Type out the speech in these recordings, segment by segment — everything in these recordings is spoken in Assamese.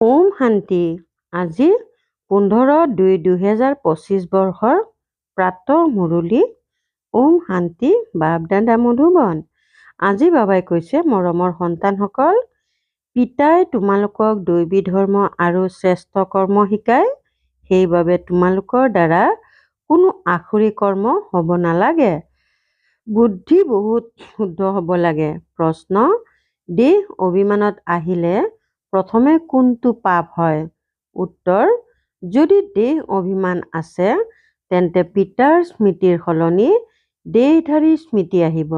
ওম শান্তি। আজি 15/2/2025 বৰ্ষৰ প্ৰাতঃ মুৰলী। ওম শান্তি। বাপ দাদা মধুবন। আজি বাবাই কৈছে, মৰমৰ সন্তানসকল, পিতাই তোমালোকক দৈবী ধৰ্ম আৰু শ্ৰেষ্ঠ কৰ্ম শিকায়। সেইবাবে তোমালোকৰ দ্বাৰা কোনো আসুৰী কৰ্ম হ'ব নালাগে। বুদ্ধি বহুত শুদ্ধ হ'ব লাগে। প্ৰশ্ন: দেহ অভিমানত আহিলে প্ৰথমে কোনটো পাপ হয়? উত্তৰ: যদি দেহ অভিমান আছে তেন্তে পিতাৰ স্মৃতিৰ সলনি দেহধাৰী স্মৃতি আহিব।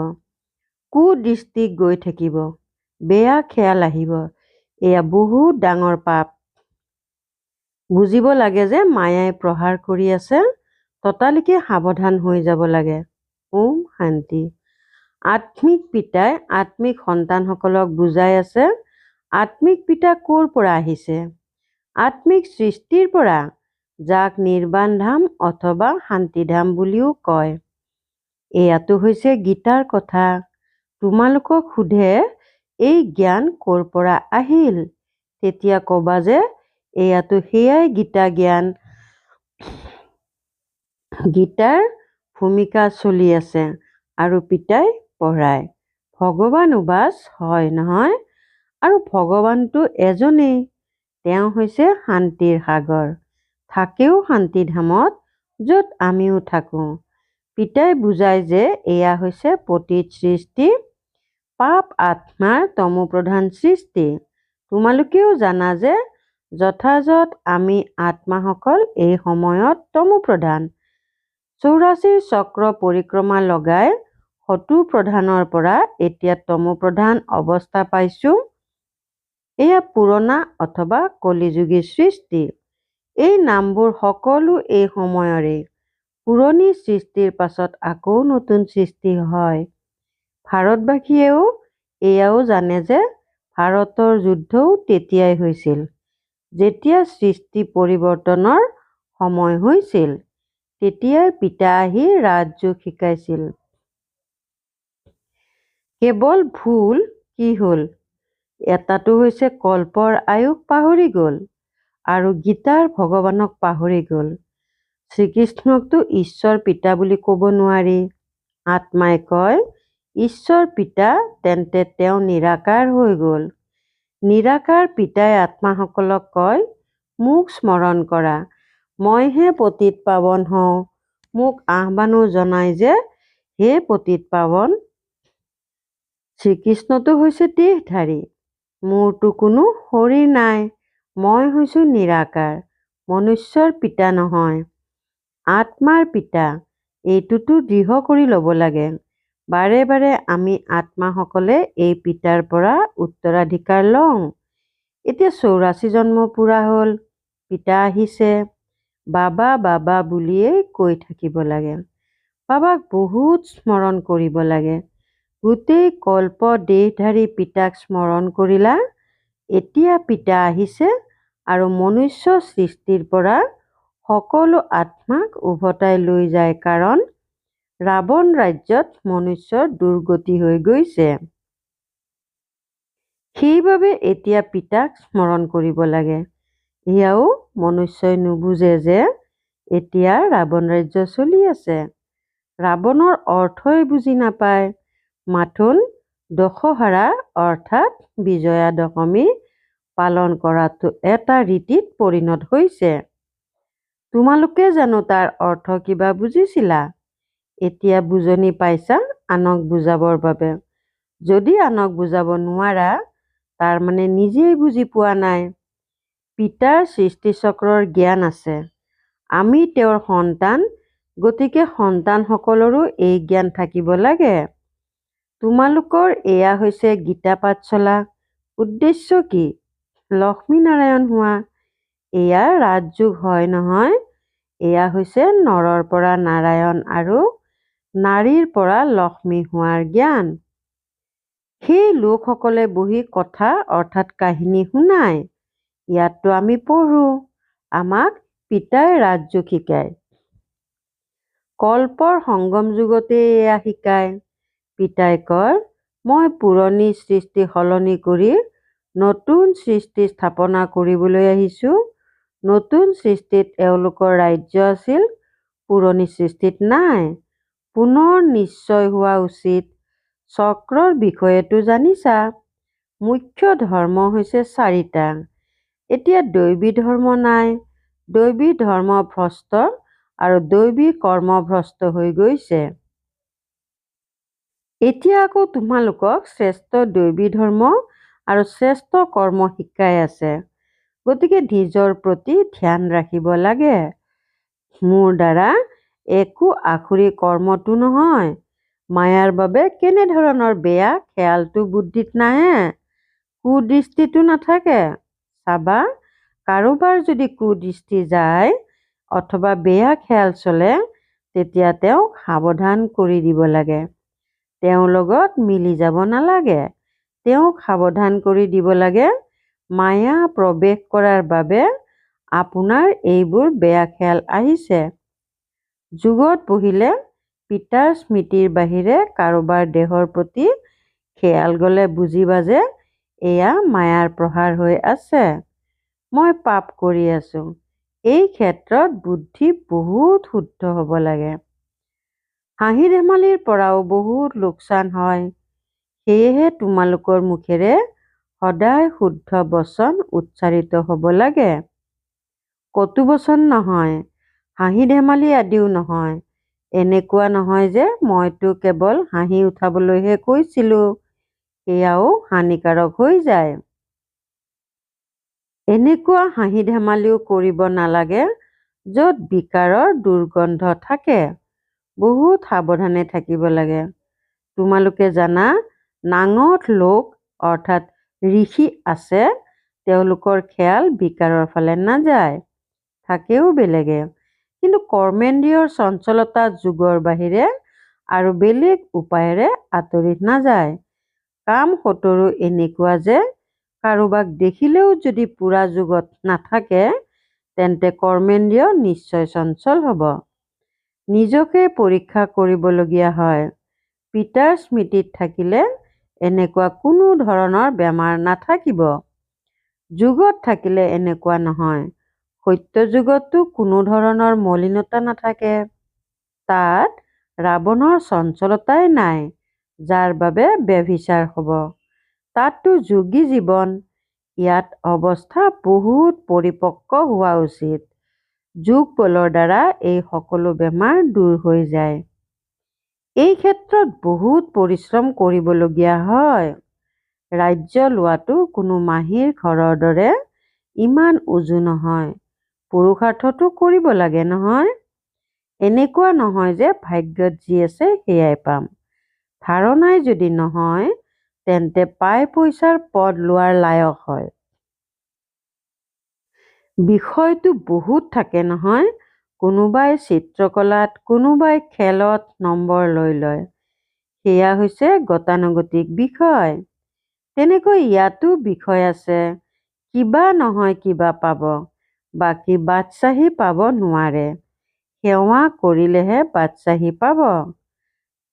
কুদৃষ্টি গৈ থাকিব। বেয়া খেয়াল আহিব। এয়া বহুত ডাঙৰ পাপ। বুজিব লাগে যে মায়াই প্ৰহাৰ কৰি আছে। ততালিকে সাৱধান হৈ যাব লাগে। ওম শান্তি। আত্মিক পিতাই আত্মিক সন্তানসকলক বুজাই আছে, আত্মিক পিতা ক'ৰ পৰা আহিছে? আত্মিক সৃষ্টিৰ পৰা, যাক নিৰ্বাণ ধাম অথবা শান্তিধাম বুলিও কয়। এয়াতো হৈছে গীতাৰ কথা। তোমালোকক সোধে, এই জ্ঞান ক'ৰ পৰা আহিল? তেতিয়া ক'বা যে এয়াতো সেয়াই গীতা জ্ঞান। গীতাৰ ভূমিকা চলি আছে আৰু পিতাই পঢ়ায়। ভগৱান উবাচ হয় নহয়, আৰু ভগৱানটো এজনেই। তেওঁ হৈছে শান্তিৰ সাগৰ। থাকেও শান্তিধামত, য'ত আমিও থাকোঁ। পিতাই বুজায় যে এয়া হৈছে পতিত সৃষ্টি, পাপ আত্মাৰ তমোপ্ৰধান সৃষ্টি। তোমালোকেও জানা যে যথাযথ আমি আত্মাসকল এই সময়ত তমোপ্ৰধান। 84 চক্ৰ পৰিক্ৰমা লগাই শত্ৰুপ্ৰধানৰ পৰা এতিয়া তমোপ্ৰধান অৱস্থা পাইছোঁ। এয়া পুৰণা অথবা কলিযুগী সৃষ্টি। এই নামবোৰ সকলো এই সময়ৰে। পুৰণি সৃষ্টিৰ পাছত আকৌ নতুন সৃষ্টি হয়। ভাৰতবাসীয়েও এয়াও জানে যে ভাৰতৰ যুদ্ধও তেতিয়াই হৈছিল, যেতিয়া সৃষ্টি পৰিৱৰ্তনৰ সময় হৈছিল। তেতিয়াই পিতা আহি ৰাজযোগ শিকাইছিল। কেৱল ভুল কি হ'ল? এটাটো হৈছে কল্পৰ আয়ুস পাহৰি গ'ল, আৰু গীতাৰ ভগৱানক পাহৰি গ'ল। শ্ৰীকৃষ্ণকতো ঈশ্বৰ পিতা বুলি ক'ব নোৱাৰি। আত্মাই কয়, ঈশ্বৰ পিতা, তেন্তে তেওঁ নিৰাকাৰ হৈ গ'ল। নিৰাকাৰ পিতাই আত্মাসকলক কয়, মোক স্মৰণ কৰা, মইহে পতিত পাৱন হওঁ। মোক আহ্বানো জনাই যে, হে পতিত পাৱন। শ্ৰীকৃষ্ণটো হৈছে দেহধাৰী। মোৰতো কোনো শৰীৰ নাই। মই হৈছোঁ নিৰাকাৰ, মনুষ্যৰ পিতা নহয়, আত্মাৰ পিতা। এইটোতো দৃঢ় কৰি ল'ব লাগে। বাৰে বাৰে আমি আত্মাসকলে এই পিতাৰ পৰা উত্তৰাধিকাৰ লওঁ। এতিয়া 84 জন্ম পুৰা হ'ল, পিতা আহিছে। বাবা বাবা বুলিয়েই কৈ থাকিব লাগে। বাবাক বহুত স্মৰণ কৰিব লাগে। গোটেই কল্প দেহধাৰী পিতাক স্মৰণ কৰিলা। এতিয়া পিতা আহিছে আৰু মনুষ্য সৃষ্টিৰ পৰা সকলো আত্মাক উভতাই লৈ যায়, কাৰণ ৰাৱণ ৰাজ্যত মনুষ্যৰ দুৰ্গতি হৈ গৈছে। সেইবাবে এতিয়া পিতাক স্মৰণ কৰিব লাগে। এয়াও মনুষ্যই নুবুজে যে এতিয়া ৰাৱণ ৰাজ্য চলি আছে। ৰাৱণৰ অৰ্থই বুজি নাপায়। মাথোন দশহৰা অৰ্থাৎ বিজয়া দশমী পালন কৰাটো এটা ৰীতিত পৰিণত হৈছে। তোমালোকে জানো তাৰ অৰ্থ কিবা বুজিছিলা? এতিয়া বুজনি পাইছা আনক বুজাবৰ বাবে। যদি আনক বুজাব নোৱাৰা, তাৰ মানে নিজেই বুজি পোৱা নাই। পিতাৰ সৃষ্টিচক্ৰৰ জ্ঞান আছে। আমি তেওঁৰ সন্তান, গতিকে সন্তানসকলৰো এই জ্ঞান থাকিব লাগে। তোমালোকৰ এয়া হৈছে গীতা পাঠশালা। উদ্দেশ্য কি? লক্ষ্মীনাৰায়ণ হোৱা। এয়া ৰাজযোগ হয় নহয়। এয়া হৈছে নৰৰ পৰা নাৰায়ণ আৰু নাৰীৰ পৰা লক্ষ্মী হোৱাৰ জ্ঞান। সেই লোকসকলে বহি কথা অৰ্থাৎ কাহিনী শুনায়। ইয়াততো আমি পঢ়ো। আমাক পিতাই ৰাজযোগ শিকায়। কল্পৰ সংগম যুগতে এয়া শিকায়। পিতাই কয়, মই পুৰণি সৃষ্টি সলনি কৰি নতুন সৃষ্টি স্থাপনা কৰিবলৈ আহিছোঁ। নতুন সৃষ্টিত এওঁলোকৰ ৰাজ্য আছিল, পুৰণি সৃষ্টিত নাই। পুনৰ নিশ্চয় হোৱা উচিত। চক্ৰৰ বিষয়েতো জানিছা। মুখ্য ধৰ্ম হৈছে 4টা। এতিয়া দৈবী ধৰ্ম নাই। দৈবী ধৰ্ম ভ্ৰষ্ট আৰু দৈবী কৰ্ম ভ্ৰষ্ট হৈ গৈছে। এতিয়া আকৌ তোমালোকক শ্ৰেষ্ঠ দৈবী ধৰ্ম আৰু শ্ৰেষ্ঠ কৰ্ম শিকাই আছে। গতিকে নিজৰ প্ৰতি ধ্যান ৰাখিব লাগে। মোৰ দ্বাৰা একো আখুৰি কৰ্মটো নহয়। মায়াৰ বাবে কেনেধৰণৰ বেয়া খেয়ালটো বুদ্ধিত নাহে, কুদৃষ্টিটো নাথাকে। চাবা, কাৰোবাৰ যদি কুদৃষ্টি যায় অথবা বেয়া খেয়াল চলে, তেতিয়া তেওঁক সাৱধান কৰি দিব লাগে। তেওঁৰ লগত মিলি যাব নালাগে। তেওঁক সাৱধান কৰি দিব লাগে, মায়া প্ৰৱেশ কৰাৰ বাবে আপোনাৰ এইবোৰ বেয়া খেয়াল আহিছে। যুগত বহিলে পিতাৰ স্মৃতিৰ বাহিৰে কাৰোবাৰ দেহৰ প্ৰতি খেয়াল গ'লে বুজিবা যে এয়া মায়াৰ প্ৰহাৰ হৈ আছে। মই পাপ কৰি আছোঁ। এই ক্ষেত্ৰত বুদ্ধি বহুত শুদ্ধ হ'ব লাগে। হাঁহি ধেমালিৰ পৰাও বহুত লোকচান হয়। সেয়েহে তোমালোকৰ মুখেৰে সদায় শুদ্ধ বচন উচ্চাৰিত হ'ব লাগে। কটু বচন নহয়, হাঁহি ধেমালি আদিও নহয়। এনেকুৱা নহয় যে মইতো কেৱল হাঁহি উঠাবলৈহে কৈছিলোঁ, সেয়াও হানিকাৰক হৈ যায়। এনেকুৱা হাঁহি ধেমালিও কৰিব নালাগে য'ত বিকাৰৰ দুৰ্গন্ধ থাকে। বহুত সাৱধানে থাকিব লাগে। তোমালোকে জানা, নাঙঠ লোক অৰ্থাৎ ঋষি আছে, তেওঁলোকৰ খেয়াল বিকাৰৰ ফালে নাযায়, থাকেও বেলেগে। কিন্তু কৰ্মেন্দ্ৰিয়ৰ চঞ্চলতা যুগৰ বাহিৰে আৰু বেলেগ উপায়েৰে আঁতৰি নাযায়। কাম সতৰো এনেকুৱা যে কাৰোবাক দেখিলেও যদি পুৰা যুগত নাথাকে, তেন্তে কৰ্মেন্দ্ৰিয় নিশ্চয় চঞ্চল হ'ব। নিজকে পৰীক্ষা কৰিবলগীয়া হয়। পিতাৰ স্মৃতিত থাকিলে এনেকুৱা কোনো ধৰণৰ বেমাৰ নাথাকিব। যুগত থাকিলে এনেকুৱা নহয়। সত্য যুগতো কোনো ধৰণৰ মলিনতা নাথাকে। তাত ৰাৱণৰ চঞ্চলতাই নাই, যাৰ বাবে ব্যভিচাৰ হ'ব। তাততো যোগী জীৱন। ইয়াত অৱস্থা বহুত পৰিপক্ক হোৱা উচিত। যোগ বলৰ দ্বাৰা এই সকলো বেমাৰ দূৰ হৈ যায়। এই ক্ষেত্ৰত বহুত পৰিশ্ৰম কৰিবলগীয়া হয়। ৰাজ্য লোৱাটো কোনো মাহীৰ ঘৰৰ দৰে ইমান উজু নহয়। পুৰুষাৰ্থটো কৰিব লাগে নহয়। এনেকুৱা নহয় যে ভাগ্যত যি আছে সেয়াই পাম। ধাৰণাই যদি নহয়, তেন্তে পাই পইচাৰ পদ লোৱাৰ লায়ক হয়। বিষয়টো বহুত থাকে নহয়। কোনোবাই চিত্ৰকলাত, কোনোবাই খেলত নম্বৰ লৈ লয়। সেয়া হৈছে গতানুগতিক বিষয়। তেনেকৈ ইয়াতো বিষয় আছে। কিবা নহয় কিবা পাব, বাকী বাদশ্বাহী পাব নোৱাৰে। সেৱা কৰিলেহে বাদশ্বাহী পাব।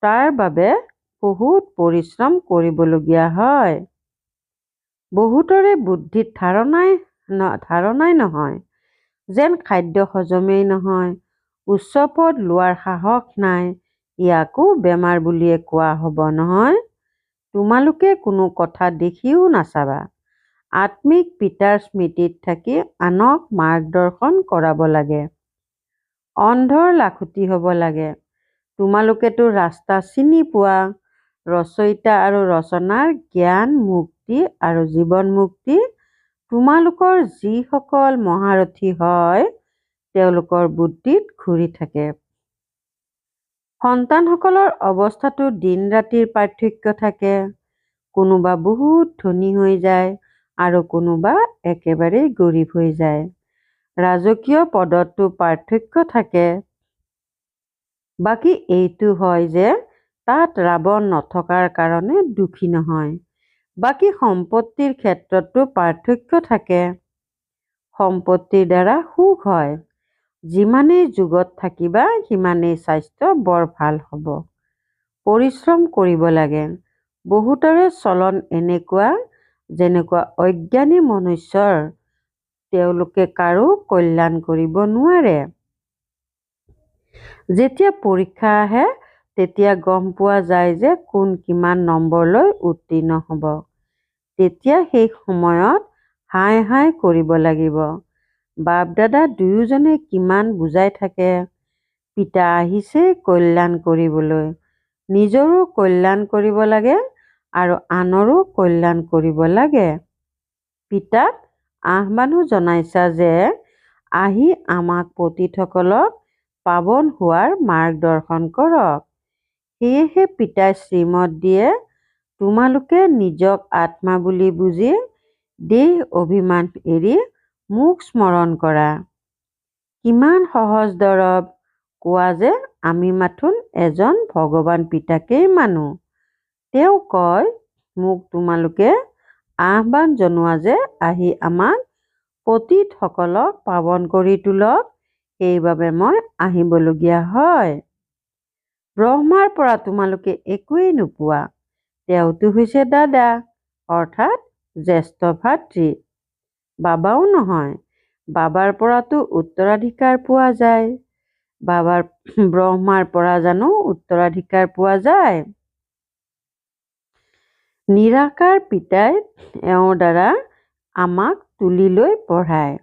তাৰ বাবে বহুত পৰিশ্ৰম কৰিবলগীয়া হয়। বহুতৰে বুদ্ধিত ধাৰণাই নহয়, যেন খাদ্য হজমেই নহয়, উচ্চ পদ লোৱাৰ সাহস নাই, ইয়াকো বেমাৰ বুলিয়ে কোৱা হ'ব নহয়। তোমালোকে কোনো কথা দেখিও নাচাবা। আত্মিক পিতাৰ স্মৃতিত থাকি আনক মাৰ্গদৰ্শন কৰাব লাগে। অন্ধৰ লাখুটি হ'ব লাগে। তোমালোকেতো ৰাস্তা চিনি পোৱা। ৰচয়িতা আৰু ৰচনাৰ জ্ঞান মুক্তি আৰু জীৱন মুক্তি তোমালোকৰ যিসকল মহাৰথী হয়, তেওঁলোকৰ বুদ্ধিত ঘূৰি থাকে। সন্তানসকলৰ অৱস্থাতো দিন ৰাতিৰ পাৰ্থক্য থাকে। কোনোবা বহুত ধনী হৈ যায় আৰু কোনোবা একেবাৰেই গৰীব হৈ যায়। ৰাজকীয় পদতো পাৰ্থক্য থাকে। বাকী এইটো হয় যে তাত ৰাৱণ নথকাৰ কাৰণে দুখী নহয়। বাকী সম্পত্তিৰ ক্ষেত্ৰতো পাৰ্থক্য থাকে। সম্পত্তিৰ দ্বাৰা সুখ হয়। যিমানেই যুগত থাকিবা সিমানেই স্বাস্থ্য বৰ ভাল হ'ব। পৰিশ্ৰম কৰিব লাগে। বহুতৰে চলন এনেকুৱা, যেনেকুৱা অজ্ঞানী মনুষ্যৰ তেওঁলোকে কাৰো কল্যাণ কৰিব নোৱাৰে। যেতিয়া পৰীক্ষা আহে তেতিয়া গম পোৱা যায় যে কোন কিমান নম্বৰ লৈ উত্তীৰ্ণ হ'ব। তেতিয়া সেই সময়ত হাই হাই কৰিব লাগিব। বাপ দাদা দুয়োজনে কিমান বুজাই থাকে, পিতা আহিছে কল্যাণ কৰিবলৈ, নিজৰো কল্যাণ কৰিব লাগে আৰু আনৰো কল্যাণ কৰিব লাগে। পিতাক আহ্বানো জনাইছা যে আহি আমাক পতিতসকলক পাৱন হোৱাৰ মাৰ্গদৰ্শন কৰক। সেয়েহে পিতাই শ্ৰীমত দিয়ে, তোমালোকে নিজক আত্মা বুলি বুজি দেহ অভিমান এৰি মোক স্মৰণ কৰা। কিমান সহজ দৰৱ কোৱা যে আমি মাথোন এজন ভগৱান পিতাকেই মানো। তেওঁ কয় মোক তোমালোকে আহ্বান জনোৱা যে আহি আমাক পতিতসকলক পাৱন কৰি তোলক, সেইবাবে মই আহিবলগীয়া হয়। ব্ৰহ্মাৰ পৰা তোমালোকে একোৱেই নোপোৱা। তেওঁতো হৈছে দাদা অৰ্থাৎ জ্যেষ্ঠ ভাতৃ। বাবাও নহয়, বাবাৰ পৰাতো উত্তৰাধিকাৰ পোৱা যায়। ব্ৰহ্মাৰ পৰা জানো উত্তৰাধিকাৰ পোৱা যায়? নিৰাকাৰ পিতাই এওঁৰ দ্বাৰা আমাক তুলি লৈ পঢ়ায়,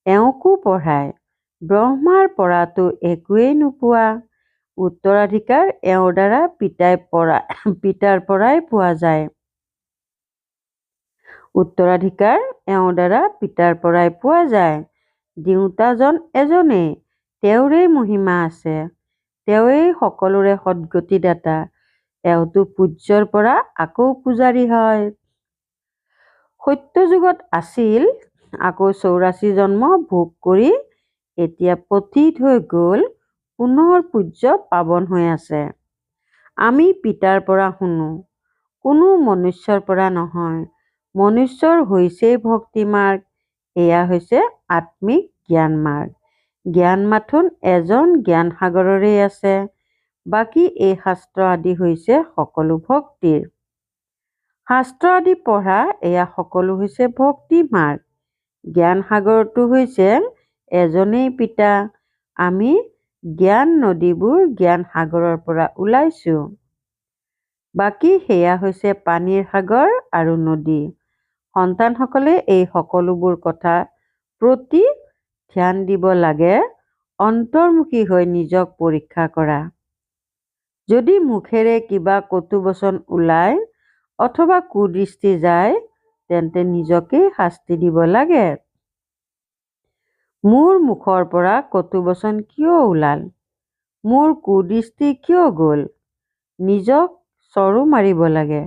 এওঁকো পঢ়ায়। ব্ৰহ্মাৰ পৰাতো একোৱেই নোপোৱা। উত্তৰাধিকাৰ এওঁৰ দ্বাৰা পিতাৰ পৰাই পোৱা যায়। উত্তৰাধিকাৰ এওঁৰ দ্বাৰা পিতাৰ পৰাই পোৱা যায়। দিওঁতাজন এজনেই, তেওঁৰে মহিমা আছে। তেওঁৱেই সকলোৰে সদ্গতিদাতা। এওঁতো পূজ্যৰ পৰা আকৌ পূজাৰী হয়। সত্যযুগত আছিল, আকৌ 84 জন্ম ভোগ কৰি এতিয়া পতিত হৈ গ'ল, পুনৰ পূজ্য পাৱন হৈ আছে। আমি পিতাৰ পৰা শুনো, কোনো মনুষ্যৰ পৰা নহয়। মনুষ্যৰ হৈছেই ভক্তি মাৰ্গ, এয়া হৈছে আত্মিক জ্ঞান মাৰ্গ। জ্ঞান মাথোন এজন জ্ঞান সাগৰৰে আছে, বাকী এই শাস্ত্ৰ আদি হৈছে সকলো ভক্তিৰ। শাস্ত্ৰ আদি পঢ়া এয়া সকলো হৈছে ভক্তি মাৰ্গ। জ্ঞান সাগৰটো হৈছে এজনেই পিতা। আমি জ্ঞান নদীবোৰ জ্ঞান সাগৰৰ পৰা ওলাইছো। বাকী সেয়া হৈছে পানীৰ সাগৰ আৰু নদী। সন্তানসকলে এই সকলোবোৰ কথা প্ৰতি ধ্যান দিব লাগে। অন্তৰ্মুখী হৈ নিজক পৰীক্ষা কৰা। যদি মুখেৰে কিবা কটু বচন ওলায় অথবা কুদৃষ্টি যায়, তেন্তে নিজকেই শাস্তি দিব লাগে। মোৰ মুখৰ পৰা কটু বচন কিয় ওলাল? মোৰ কুদৃষ্টি কিয় গ'ল? নিজক চৰু মাৰিব লাগে।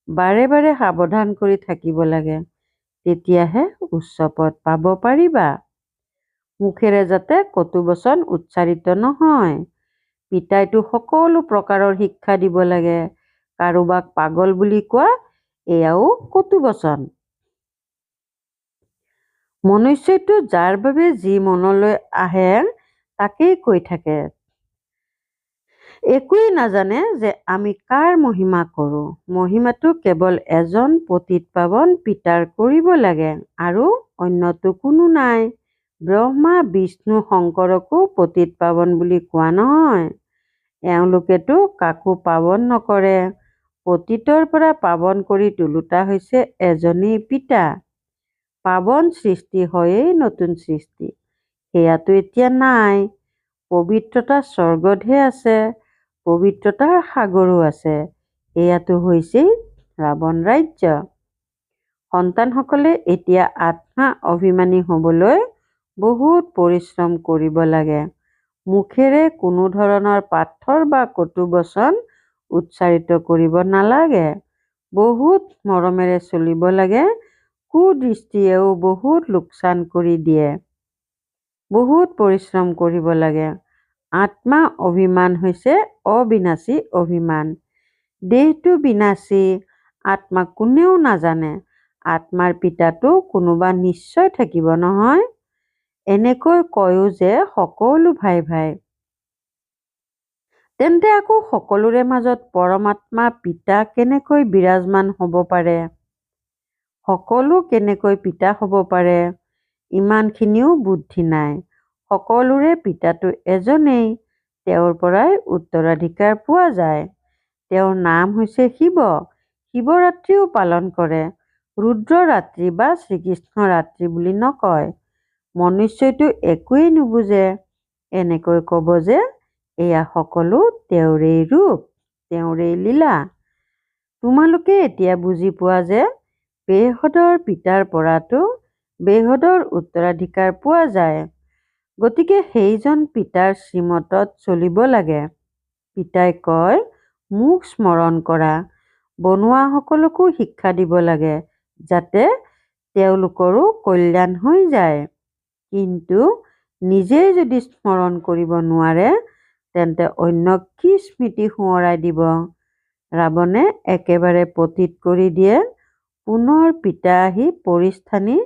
বাৰে বাৰে সাৱধান কৰি থাকিব লাগে, তেতিয়াহে উচ্চ পদ পাব পাৰিবা। মুখেৰে যাতে কটু বচন উচ্চাৰিত নহয়। পিতাইতো সকলো প্ৰকাৰৰ শিক্ষা দিব লাগে। কাৰোবাক পাগল বুলি কোৱা এয়াও কটু বচন। মনুষ্যটো যাৰ বাবে যি মনলৈ আহে তাকেই কৈ থাকে। একোৱেই নাজানে যে আমি কাৰ মহিমা কৰোঁ। মহিমাটো কেৱল এজন পতিত পাৱন পিতাৰ কৰিব লাগে আৰু অন্যতো কোনো নাই। ব্ৰহ্মা বিষ্ণু শংকৰকো পতিত পাৱন বুলি কোৱা নহয়। এওঁলোকেতো কাকো পাৱন নকৰে। পতিতৰ পৰা পাৱন কৰি তোলোতা হৈছে এজনেই পিতা। পাৱন সৃষ্টি হয়েই নতুন সৃষ্টি, সেয়াতো এতিয়া নাই। পবিত্ৰতা স্বৰ্গতহে আছে, পবিত্ৰতাৰ সাগৰো আছে। এয়াতো হৈছেই ৰাৱণ ৰাজ্য। সন্তানসকলে এতিয়া আত্মা অভিমানী হ'বলৈ বহুত পৰিশ্ৰম কৰিব লাগে। মুখেৰে কোনো ধৰণৰ পাথৰ বা কটু বচন উচ্চাৰিত কৰিব নালাগে। বহুত মৰমেৰে চলিব লাগে। কুদৃষ্টিয়েও বহুত লোকচান কৰি দিয়ে। বহুত পৰিশ্ৰম কৰিব লাগে। আত্মা অভিমান হৈছে অবিনাশী অভিমান। দেহটো বিনাশী, আত্মা কোনেও নাজানে। আত্মাৰ পিতাতো কোনোবা নিশ্চয় থাকিব নহয়। এনেকৈ কয়ো যে সকলো ভাই ভাই। তেন্তে আকৌ সকলোৰে মাজত পৰমাত্মা পিতা কেনেকৈ বিৰাজমান হ'ব পাৰে? সকলো কেনেকৈ পিতা হ'ব পাৰে ইমানখিনিও বুদ্ধি নাই। সকলোৰে পিতাটো এজনেই, তেওঁৰ পৰাই উত্তৰাধিকাৰ পোৱা যায়। তেওঁৰ নাম হৈছে শিৱ। শিৱৰাত্ৰিও পালন কৰে। ৰুদ্ৰৰাত্ৰি বা শ্ৰীকৃষ্ণ ৰাত্ৰি বুলি নকয়। মনুষ্যইতো একোৱেই নুবুজে। এনেকৈ ক'ব যে এয়া সকলো তেওঁৰেই ৰূপ, তেওঁৰেই লীলা। তোমালোকে এতিয়া বুজি পোৱা যে বেহদৰ পিতাৰ পৰাতো বেহদৰ উত্তৰাধিকাৰ পোৱা যায়। গতিকে সেইজন পিতাৰ শ্ৰীমতত চলিব লাগে। পিতাই কয়, মোক স্মৰণ কৰা। বনুৱাসকলকো শিক্ষা দিব লাগে যাতে তেওঁলোকৰো কল্যাণ হৈ যায়। কিন্তু নিজেই যদি স্মৰণ কৰিব নোৱাৰে তেন্তে অন্যক কি স্মৃতি সোঁৱৰাই দিব? ৰাৱণে একেবাৰে পতিত কৰি দিয়ে। পুনৰ পিতা আহি পৰিস্থানী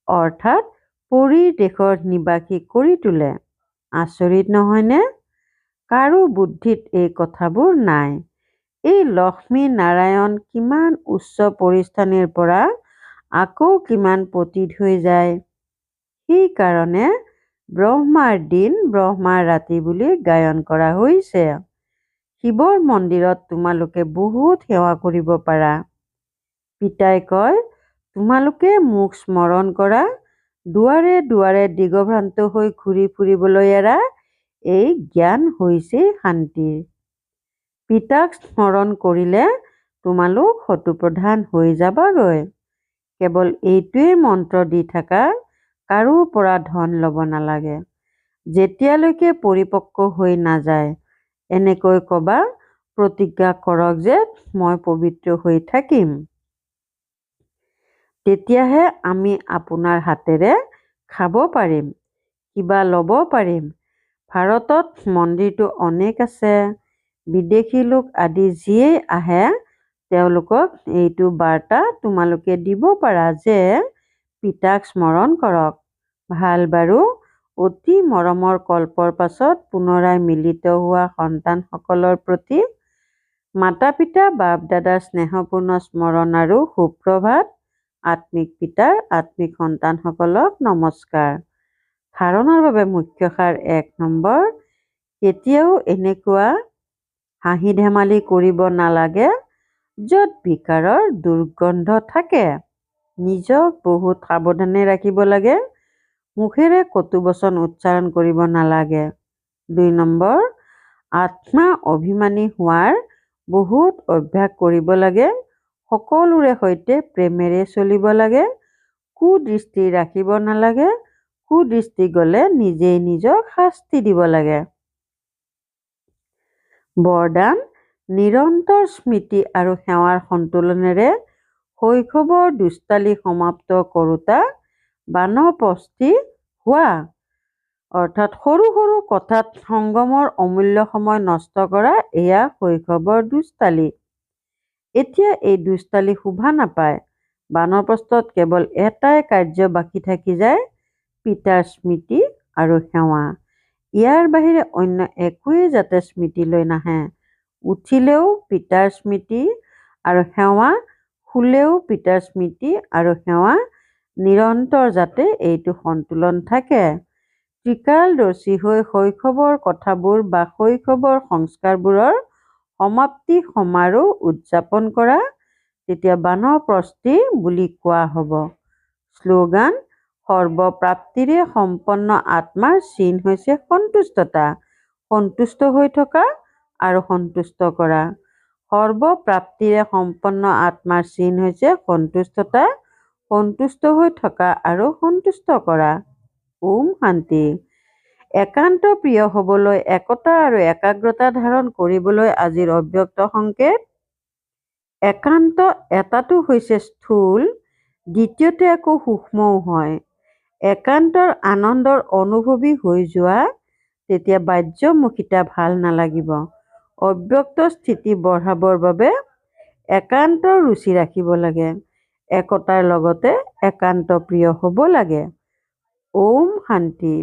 অৰ্থাৎ পৰীৰ দেশৰ নিবাসী কৰি তোলে। আচৰিত নহয়নে? কাৰো বুদ্ধিত এই কথাবোৰ নাই। এই লক্ষ্মী নাৰায়ণ কিমান উচ্চ পৰিস্থানীৰ পৰা আকৌ কিমান পতিত হৈ যায়। সেইকাৰণে ব্ৰহ্মাৰ দিন ব্ৰহ্মাৰ ৰাতি বুলি গায়ন কৰা হৈছে। শিৱৰ মন্দিৰত তোমালোকে বহুত সেৱা কৰিব পাৰা। পিতাই কয়, তোমালোকে মোক স্মৰণ কৰা। দুৱাৰে দুৱাৰে দিগভ্ৰান্ত হৈ ঘূৰি ফুৰিবলৈ এৰা। এই জ্ঞান হৈছেই শান্তিৰ। পিতাক স্মৰণ কৰিলে তোমালোক শত্ৰুপ্ৰধান হৈ যাবাগৈ। কেৱল এইটোৱেই মন্ত্ৰ দি থাকা, কাৰো পৰা ধন ল'ব নালাগে। যেতিয়ালৈকে পৰিপক্ক হৈ নাযায় এনেকৈ কবা, প্ৰতিজ্ঞা কৰক যে মই পবিত্ৰ হৈ থাকিম। তেতিয়াহে আমি আপোনাৰ হাতেৰে খাব পাৰিম, কিবা ল'ব পাৰিম। ভাৰতত মন্দিৰটো অনেক আছে। বিদেশী লোক আদি যিয়েই আহে তেওঁলোকক এইটো বাৰ্তা তোমালোকে দিব পাৰা যে পিতাক স্মৰণ কৰক। ভাল বাৰু। অতি মৰমৰ কল্পৰ পাছত পুনৰাই মিলিত হোৱা সন্তানসকলৰ প্ৰতি মাতা পিতা বাপ দাদাৰ স্নেহপূৰ্ণ স্মৰণ আৰু সুপ্ৰভাত। আত্মিক পিতাৰ আত্মিক সন্তানসকলক নমস্কাৰ। ধাৰণাৰ বাবে মুখ্য সাৰ ১ নম্বৰ, কেতিয়াও এনেকুৱা হাঁহি ধেমালি কৰিব নালাগে য'ত বিকাৰৰ দুৰ্গন্ধ থাকে। নিজক বহুত সাৱধানে ৰাখিব লাগে। মুখেৰে কটু বচন উচ্চাৰণ কৰিব নালাগে। ২ নম্বৰ, আত্মা অভিমানী হোৱাৰ বহুত অভ্যাস কৰিব লাগে। সকলোৰে সৈতে প্ৰেমেৰে চলিব লাগে। কুদৃষ্টি ৰাখিব নালাগে। কুদৃষ্টি গ'লে নিজেই নিজক শাস্তি দিব লাগে। বৰদান, নিৰন্তৰ স্মৃতি আৰু সেৱাৰ সন্তুলনেৰে শৈশৱৰ দুষ্টালি সমাপ্ত কৰোঁতা বানপ্ৰস্থী হোৱা। অৰ্থাৎ সৰু সৰু কথাত সংগমৰ অমূল্য সময় নষ্ট কৰা, এয়া শৈশৱৰ দুষ্টালি। এতিয়া এই দুষ্টালি শোভা নাপায়। বানপ্ৰস্থত কেৱল এটাই কাৰ্য বাকী থাকি যায়, পিতাৰ স্মৃতি আৰু সেৱা। ইয়াৰ বাহিৰে অন্য একোৱেই যাতে স্মৃতিলৈ নাহে। উঠিলেও পিতাৰ স্মৃতি আৰু সেৱা, শুলেও পিতাৰ স্মৃতি আৰু সেৱা, নিৰন্তৰ যাতে এইটো সন্তুলন থাকে। ত্ৰিকালদৰ্শী হৈ শৈশৱৰ কথাবোৰ বা শৈশৱৰ সংস্কাৰবোৰৰ সমাপ্তি সমাৰোহ উদযাপন কৰা, তেতিয়া বানপ্ৰস্থী বুলি কোৱা হ'ব। শ্লোগান, সৰ্বপ্ৰাপ্তিৰে সম্পন্ন আত্মাৰ চিন হৈছে সন্তুষ্টতা। সন্তুষ্ট হৈ থকা আৰু সন্তুষ্ট কৰা। সৰ্বপ্ৰাপ্তিৰে সম্পন্ন আত্মাৰ চিন হৈছে সন্তুষ্টতা, সন্তুষ্ট হৈ থকা আৰু সন্তুষ্ট কৰা। ওম শান্তি। একান্ত প্ৰিয় হ'বলৈ, একতা আৰু একাগ্ৰতা ধাৰণ কৰিবলৈ আজিৰ অব্যক্ত সংকেত। একান্ত এটাটো হৈছে স্থূল, দ্বিতীয়তে আকৌ সূক্ষ্মও হয়। একান্তৰ আনন্দৰ অনুভৱী হৈ যোৱা, তেতিয়া বাহ্যমুখিতা ভাল নালাগিব। অব্যক্ত স্থিতি বঢ়াবৰ বাবে একান্তৰ ৰুচি ৰাখিব লাগে। একতাৰ লগতে একান্ত প্ৰিয় হ'ব লাগে। ওম শান্তি।